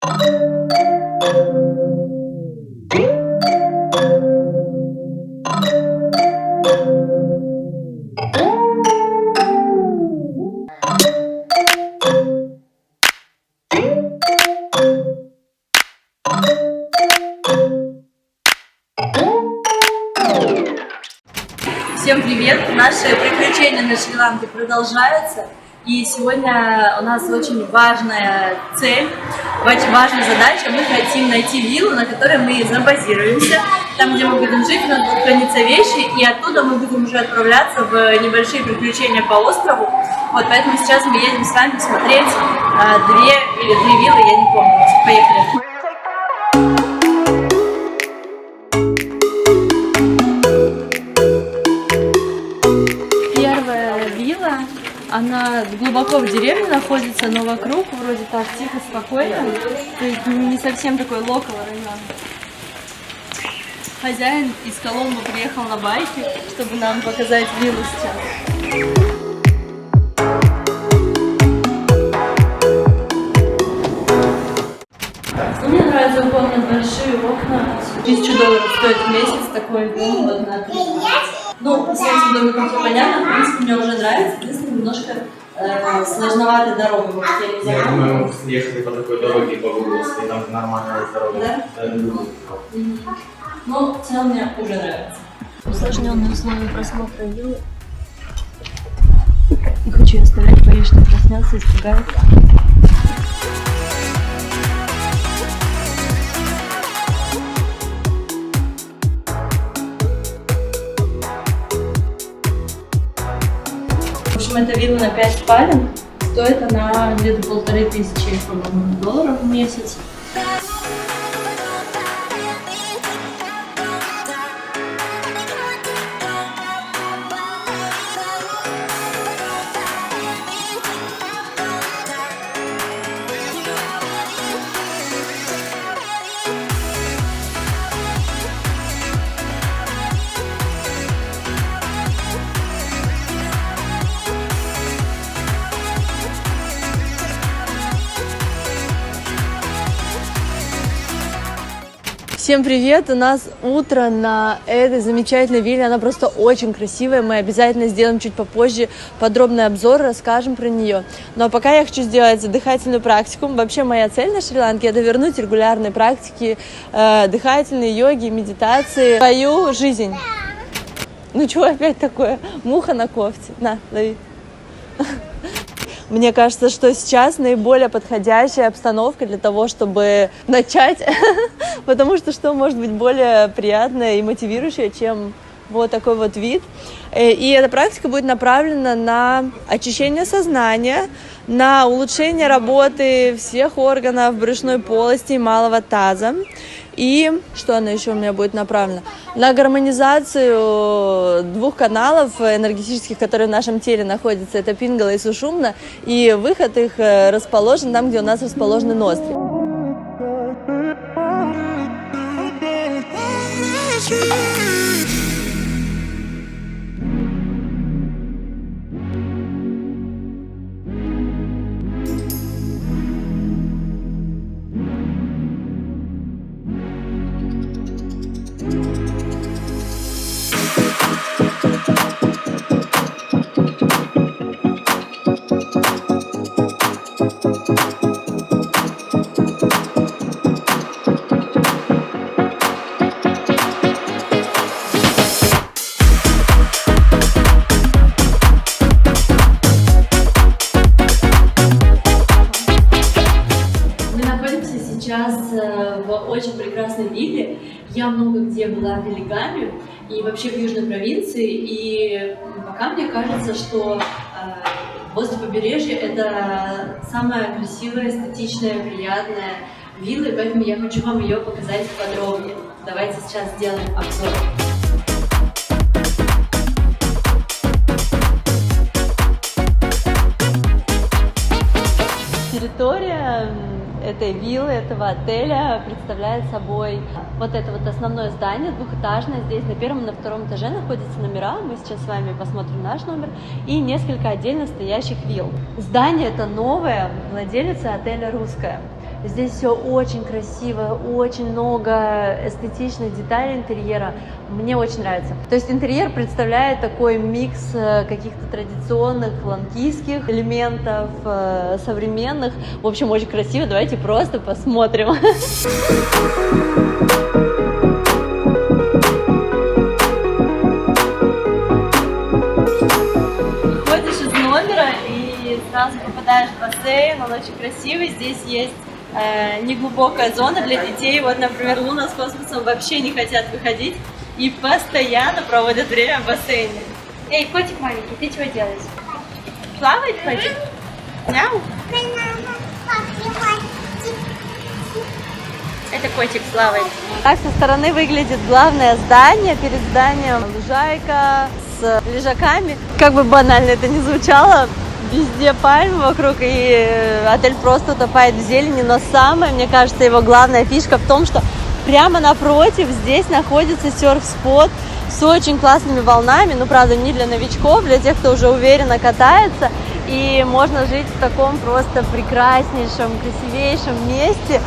Всем привет! Наши приключения на Шри-Ланке продолжаются. И сегодня у нас очень важная цель, очень важная задача. Мы хотим найти виллу, на которой мы забазируемся. Там, где мы будем жить, у нас будут храниться вещи. И оттуда мы будем уже отправляться в небольшие приключения по острову. Вот, поэтому сейчас мы едем с вами смотреть две или три виллы, я не помню. Поехали! Она глубоко в деревне находится, но вокруг вроде так тихо, спокойно. То есть не совсем такой локал район. Хозяин из Коломбо приехал на байке, чтобы нам показать виллу сейчас. Мне нравятся у комнат большие окна. $1000 стоит в месяц такой дом. Вот на 3. Ну, с этим домиком все понятно, в принципе, мне уже нравится, единственное, немножко сложноватая дорога, может, я не знаю. Нет, мы ехали по такой дороге по Гугловской, там нормальная дорога. Да? Ну, в целом мне уже нравится. Усложненные условия просмотра виллы. Не хочу оставлять, боюсь, что проснется, испугается. В общем, это вилла на 5 спален. Стоит она где-то $1500, по-моему, долларов в месяц. Всем привет! У нас утро на этой замечательной вилле. Она просто очень красивая. Мы обязательно сделаем чуть попозже подробный обзор, расскажем про нее. Но пока я хочу сделать дыхательную практику. Вообще моя цель на Шри-Ланке — это вернуть регулярные практики дыхательные, йоги, медитации в свою жизнь. Ну чего опять такое? Муха на кофте. На, лови. Мне кажется, что сейчас наиболее подходящая обстановка для того, чтобы начать, потому что может быть более приятное и мотивирующее, чем вот такой вот вид. И эта практика будет направлена на очищение сознания, на улучшение работы всех органов брюшной полости и малого таза. И что она еще у меня будет направлена? На гармонизацию двух каналов энергетических, которые в нашем теле находятся. Это пингала и сушумна. И выход их расположен там, где у нас расположены ноздри. Сейчас в очень прекрасной вилле. Я много где была в Белгаме и вообще в южной провинции. И пока мне кажется, что возле побережья это самая красивая, эстетичная, приятная вилла. И поэтому я хочу вам ее показать подробнее. Давайте сейчас сделаем обзор. Территория этой виллы, этого отеля представляет собой вот это вот основное здание, двухэтажное. Здесь на первом и на втором этаже находятся номера. Мы сейчас с вами посмотрим наш номер. И несколько отдельно стоящих вилл. Здание это новое, владелица отеля русская. Здесь все очень красиво, очень много эстетичных деталей интерьера. Мне очень нравится. То есть интерьер представляет такой микс каких-то традиционных ланкийских элементов, современных. В общем, очень красиво. Давайте просто посмотрим. Выходишь из номера и сразу попадаешь в бассейн. Он очень красивый. Здесь есть неглубокая зона для детей. Вот, например, Луна с Космосом вообще не хотят выходить и постоянно проводят время в бассейне. Эй, котик маленький, ты чего делаешь? Плавать хочешь? Мяу? Это котик плавает. Так со стороны выглядит главное здание. Перед зданием лужайка с лежаками. Как бы банально это ни звучало, везде пальмы вокруг, и отель просто утопает в зелени. Но самое, мне кажется, его главная фишка в том, что прямо напротив здесь находится серф-спот с очень классными волнами. Ну, правда, не для новичков, для тех, кто уже уверенно катается. И можно жить в таком просто прекраснейшем, красивейшем месте,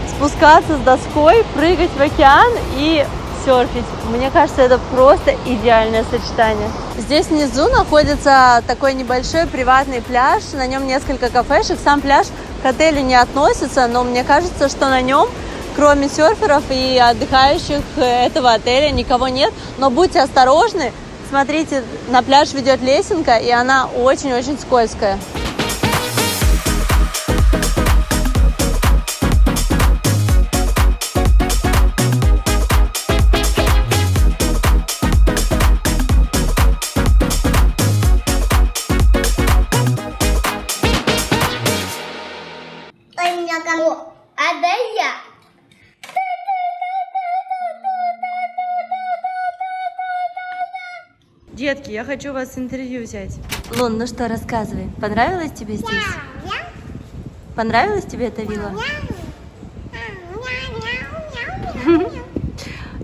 спускаться с доской, прыгать в океан и серфить. Мне кажется, это просто идеальное сочетание. Здесь внизу находится такой небольшой приватный пляж, на нем несколько кафешек. Сам пляж к отелю не относится, но мне кажется, что на нем, кроме серферов и отдыхающих этого отеля, никого нет. Но будьте осторожны, смотрите, на пляж ведет лесенка, и она очень-очень скользкая. Детки, я хочу у вас интервью взять. Лун, ну что, рассказывай. Понравилось тебе здесь? Понравилась тебе эта вилла?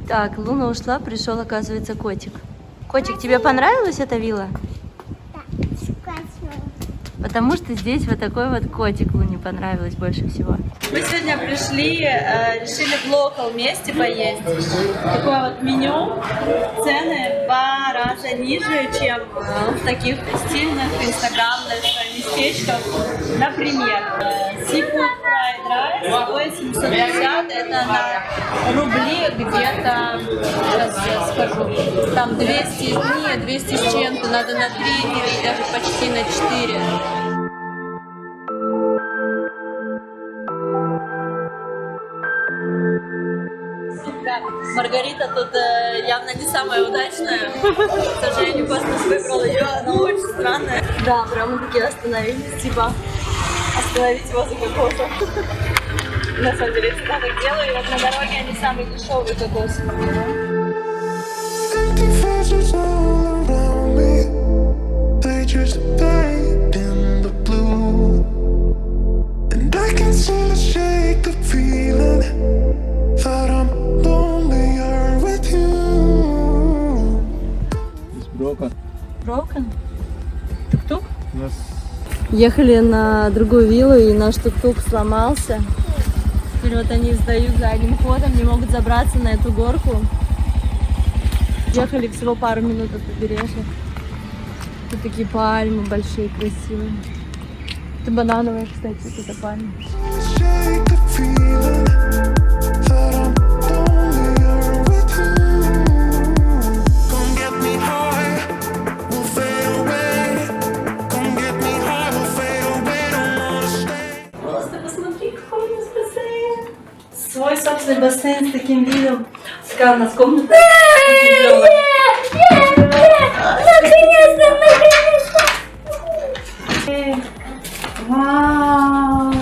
Так, Луна ушла, пришел, оказывается, котик. Котик, тебе понравилась эта вилла? Потому что здесь вот такой вот котик Луне понравилось больше всего. Мы сегодня пришли, решили в локал вместе поесть. Такое вот меню. Цены в 2 раза ниже, чем в таких стильных инстаграмных местечках. Например, seafood fried rice стоит 750, это на рубли где-то, сейчас я скажу, там 200, нет, 200 с чем-то, надо на 3 или даже почти на 4. Да, Маргарита тут явно не самая удачная. К сожалению, Космос выбрал ее, она очень странная. Да, прямо таки остановились, типа остановить возле кокоса. На самом деле, всегда так делаю, и вот на дороге они самые дешевые кокосы. Broken? Тук-тук? Yes. Ехали на другую виллу, и наш тук-тук сломался. Теперь вот они сдают задним ходом, не могут забраться на эту горку. Ехали всего пару минут от побережья. Тут такие пальмы большие, красивые. Это банановая, кстати, это пальма. Свой собственный бассейн с таким видом. Такая у нас комната. Вау!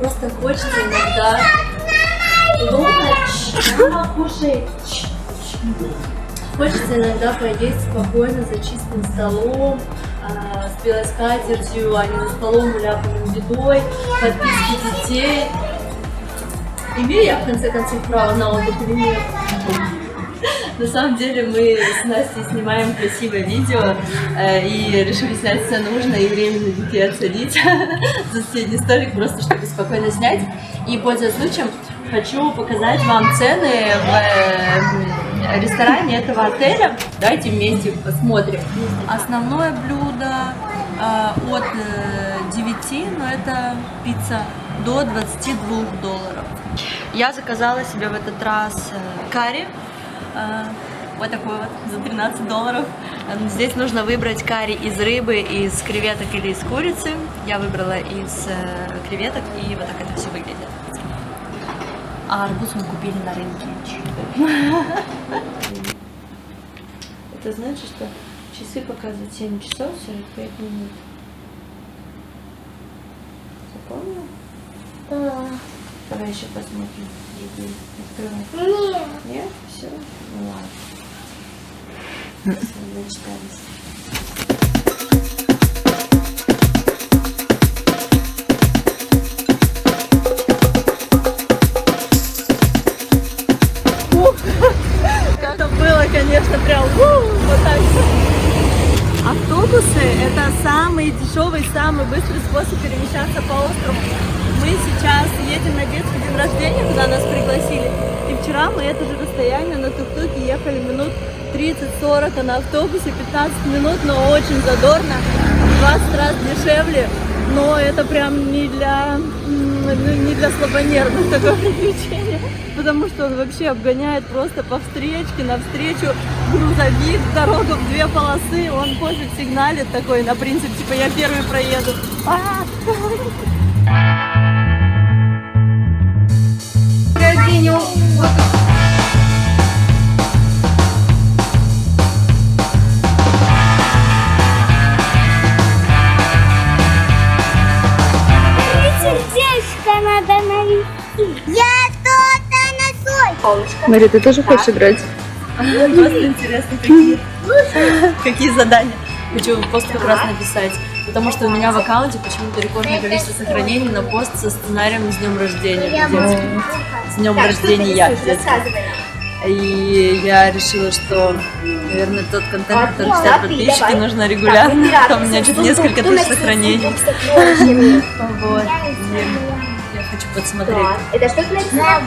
Просто хочется иногда кушать. Хочется иногда поесть спокойно за чистым столом, с белой скатертью, а не за столом уляпанным едой, подписки детей. Имею я в конце концов право на отдых или нет? На самом деле мы с Настей снимаем красивое видео и решили снять все нужно и временно детей отсадить за соседний столик, просто чтобы спокойно снять. И, пользуясь случаем, хочу показать вам цены в ресторане этого отеля. Давайте вместе посмотрим. Основное блюдо от 9, но это пицца, до $22. Я заказала себе в этот раз карри. Вот такой вот за $13. Здесь нужно выбрать карри из рыбы, из креветок или из курицы. Я выбрала из креветок, и вот так это все выглядит. А арбуз мы купили на рынке. Это значит, что часы показывают 7 часов 45 минут. Запомнил? Да. Давай еще посмотрим. Открывай. Нет. Нет? Все? Ну ладно. Начитались. Это было, конечно, прям вот так. Автобусы — это самый дешевый, самый быстрый способ перемещаться по острову. Мы сейчас едем на детский день рождения, куда нас пригласили. И вчера мы это же расстояние на тук-туке ехали минут 30-40, а на автобусе 15 минут, но очень задорно, в 20 раз дешевле. Но это прям не для слабонервных такое приключение, потому что он вообще обгоняет просто по встречке, навстречу грузовик, дорога в 2 полосы, он пофиг сигналит такой, на принцип, типа я первый проеду. Сердечко надо навести. Я кто-то на соль. Мария, ты тоже хочешь играть? Просто интересно, какие задания. Хочу пост как раз написать, потому что у меня в аккаунте почему-то рекордное количество сохранений на пост со сценарием с днем рождения. С днем рождения. И я решила, что, наверное, тот контент, который хотят подписчики, нужно регулярно. Там у меня чуть несколько тысяч сохранений. Вот. Я хочу посмотреть. Это что ты написала?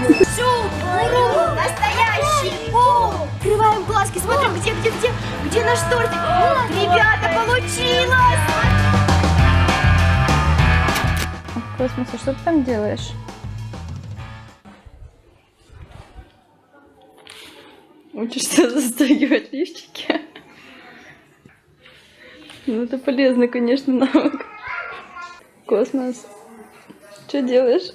Настоящий бум! Открываем глазки, смотрим, где наш тортик. Ребята, получилось! Космос, а что ты там делаешь? Учишься застегивать лифчики? Ну, это полезно, конечно, навык. Космос, что делаешь?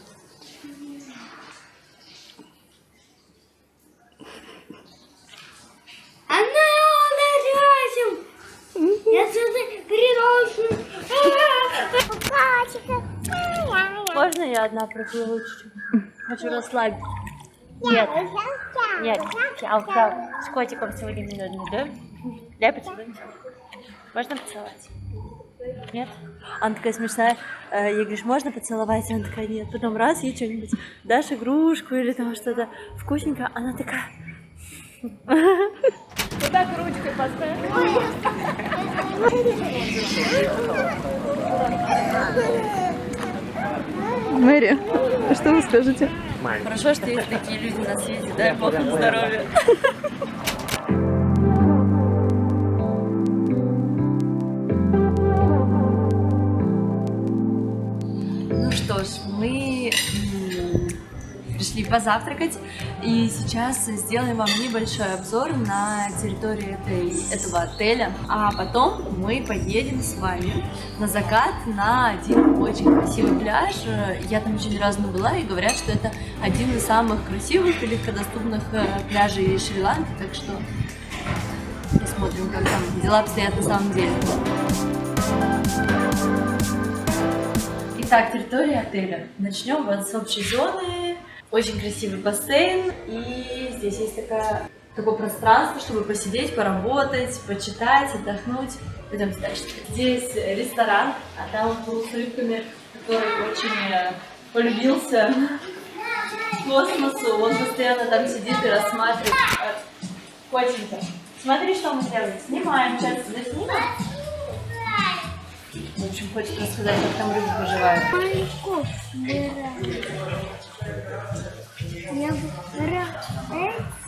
Она рядом! Я сюда приношу! Можно я одна проплыву чуть-чуть? Хочу расслабиться. Нет. Нет. Чау. С котиком сегодня не нужно, да? Дай поцелуй. Можно поцеловать? Нет? Она такая смешная. Я говорю, можно поцеловать? Она такая, нет. Потом раз, ей что-нибудь дашь игрушку или там что-то вкусненькое. Она такая... Вот так ручкой поставь. Мэри, что вы скажете? Хорошо, что есть такие люди на свете, дай бог им здоровья. Ну что ж, мы пришли позавтракать, и сейчас сделаем вам небольшой обзор на территорию этого отеля, а потом мы поедем с вами на закат на один очень красивый пляж. Я там еще ни разу не была, и говорят, что это один из самых красивых и легкодоступных пляжей Шри-Ланки, так что посмотрим, как там дела обстоят на самом деле. Итак, территория отеля. Начнем вот с общей зоны. Очень красивый бассейн, и здесь есть такое пространство, чтобы посидеть, поработать, почитать, отдохнуть. Пойдемте дальше. Здесь ресторан, а там пол с рыбками, который очень полюбился к космосу, он постоянно там сидит и рассматривает. Котенька, смотри, что мы сделали. Снимаем, сейчас заснимем. В общем, хочет рассказать, как там рыбы поживают.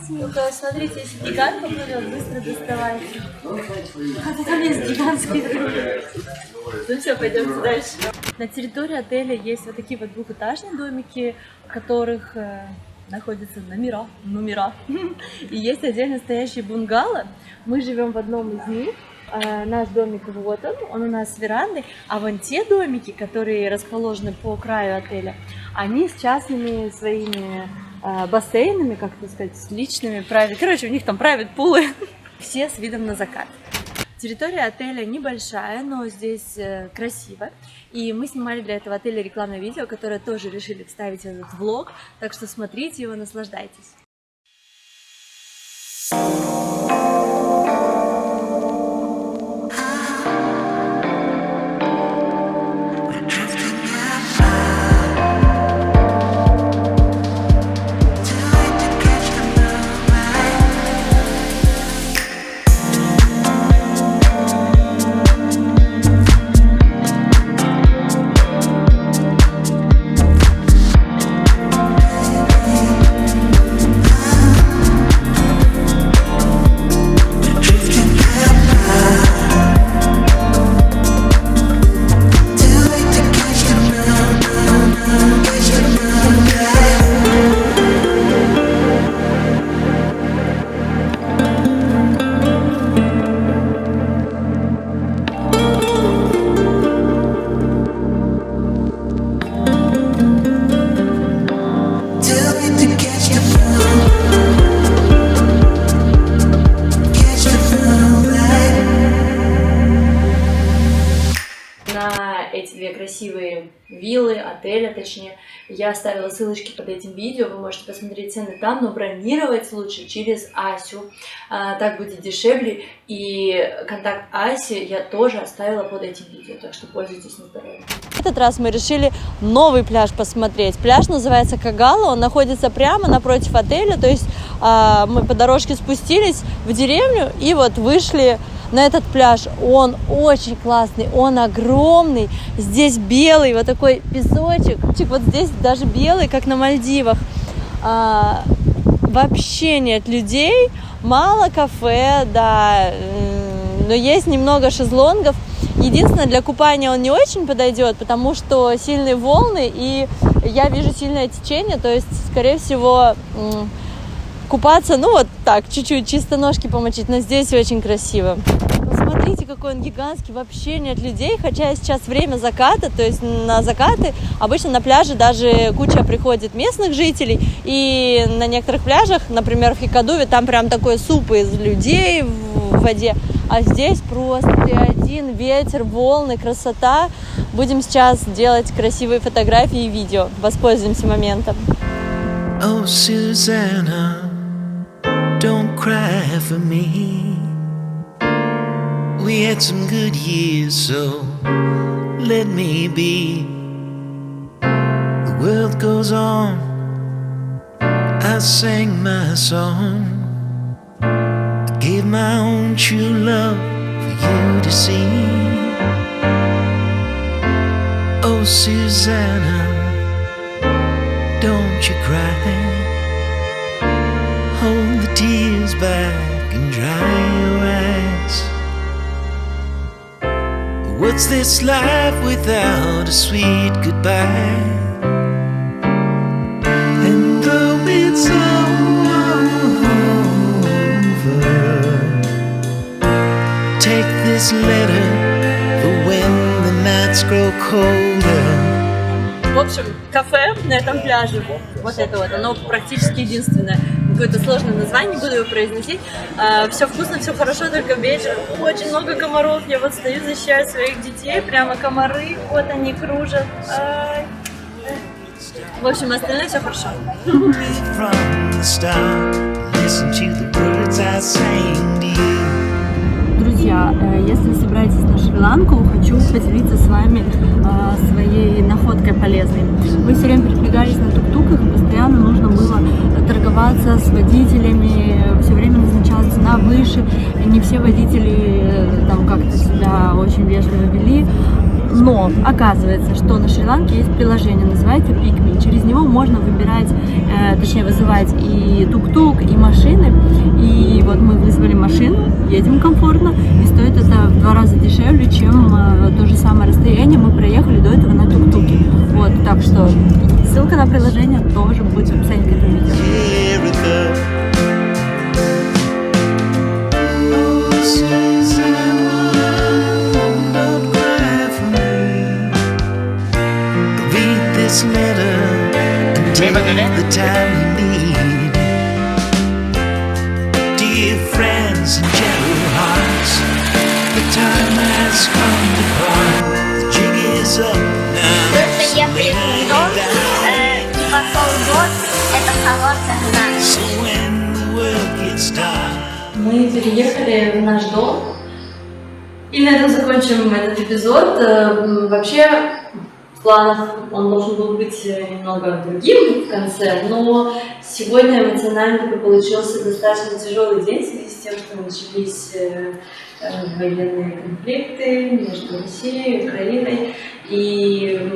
Только смотрите, если гигант поплывет, быстро доставайте. А там есть гигантские рыбы. Ну все, пойдемте дальше. На территории отеля есть вот такие вот двухэтажные домики, в которых находятся номера. И есть отдельно стоящие бунгало. Мы живем в одном из них. Наш домик вот он у нас с верандой, а вон те домики, которые расположены по краю отеля, они с частными своими бассейнами, как это сказать, с личными короче, у них там private пулы, все с видом на закат. Территория отеля небольшая, но здесь красиво. И мы снимали для этого отеля рекламное видео, которое тоже решили вставить в этот влог. Так что смотрите его, наслаждайтесь. Эти две красивые виллы, отеля точнее, я оставила ссылочки под этим видео, вы можете посмотреть цены там, но бронировать лучше через Асю, так будет дешевле, и контакт Аси я тоже оставила под этим видео, так что пользуйтесь на здоровье. В этот раз мы решили новый пляж посмотреть. Пляж называется Кагала, он находится прямо напротив отеля, то есть мы по дорожке спустились в деревню и вот вышли на этот пляж. Он очень классный, он огромный, здесь белый вот такой песочек, вот здесь даже белый, как на Мальдивах. Вообще нет людей, мало кафе, да, но есть немного шезлонгов. Единственное, для купания он не очень подойдет, потому что сильные волны, и я вижу сильное течение, то есть, скорее всего, купаться, ну вот так, чуть-чуть, чисто ножки помочить, но здесь очень красиво. Посмотрите, какой он гигантский, вообще нет людей, хотя сейчас время заката, то есть на закаты обычно на пляже даже куча приходит местных жителей, и на некоторых пляжах, например, в Хикадуве, там прям такой суп из людей в воде, а здесь просто ты один, ветер, волны, красота. Будем сейчас делать красивые фотографии и видео, воспользуемся моментом. Oh, Susanna, don't cry for me. We had some good years, so let me be. The world goes on, I sang my song. I gave my own true love for you to see. Oh, Susanna, don't you cry. Hold the tears back and dry your eyes. What's this life without a sweet goodbye? And though it's over, take this letter for when the nights grow colder. В общем, кафе на этом пляже, вот это вот, оно практически единственное. Какое-то сложное название, не буду его произносить. Все вкусно, все хорошо, только вечером очень много комаров. Я вот стою, защищаю своих детей, прямо комары, вот они кружат. В общем, остальное все хорошо. друзья, если собираетесь на Шри-Ланку, хочу поделиться с вами своей находкой полезной. Мы все время передвигались на тук-туках, и постоянно нужно было торговаться с водителями, все время назначалась цена выше, не все водители там как-то себя очень вежливо вели. Но оказывается, что на Шри-Ланке есть приложение, называется Pick.me. Через него можно выбирать, точнее вызывать и тук-тук, и машины. И вот мы вызвали машину, едем комфортно, и стоит это в 2 раза дешевле, чем то же самое расстояние мы проехали до этого на тук-туке. Вот, так что ссылка на приложение тоже будет в описании к этому видео. This letter contains the time you need. Dear friends and gentle hearts, the time has come to part. The jig is up now. Просто я приеду, и пошел дождь, это холодная So when the world gets dark. Мы переехали в наш дом. И на этом закончим этот эпизод. Вообще, в планах он должен был быть немного другим в конце, но сегодня эмоционально такой получился достаточно тяжелый день в связи с тем, что начались военные конфликты между Россией и Украиной. И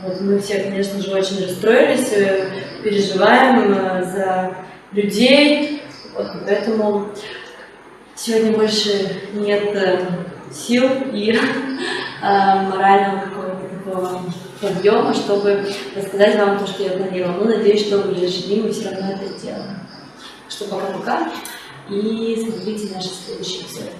вот мы все, конечно же, очень расстроились, переживаем за людей, вот, поэтому сегодня больше нет сил и морального какого-то такого подъема, чтобы рассказать вам то, что я планировала. Но надеюсь, что в ближайшие дни мы все равно это сделаем. Что пока-пока и смотрите наши следующие эпизоды.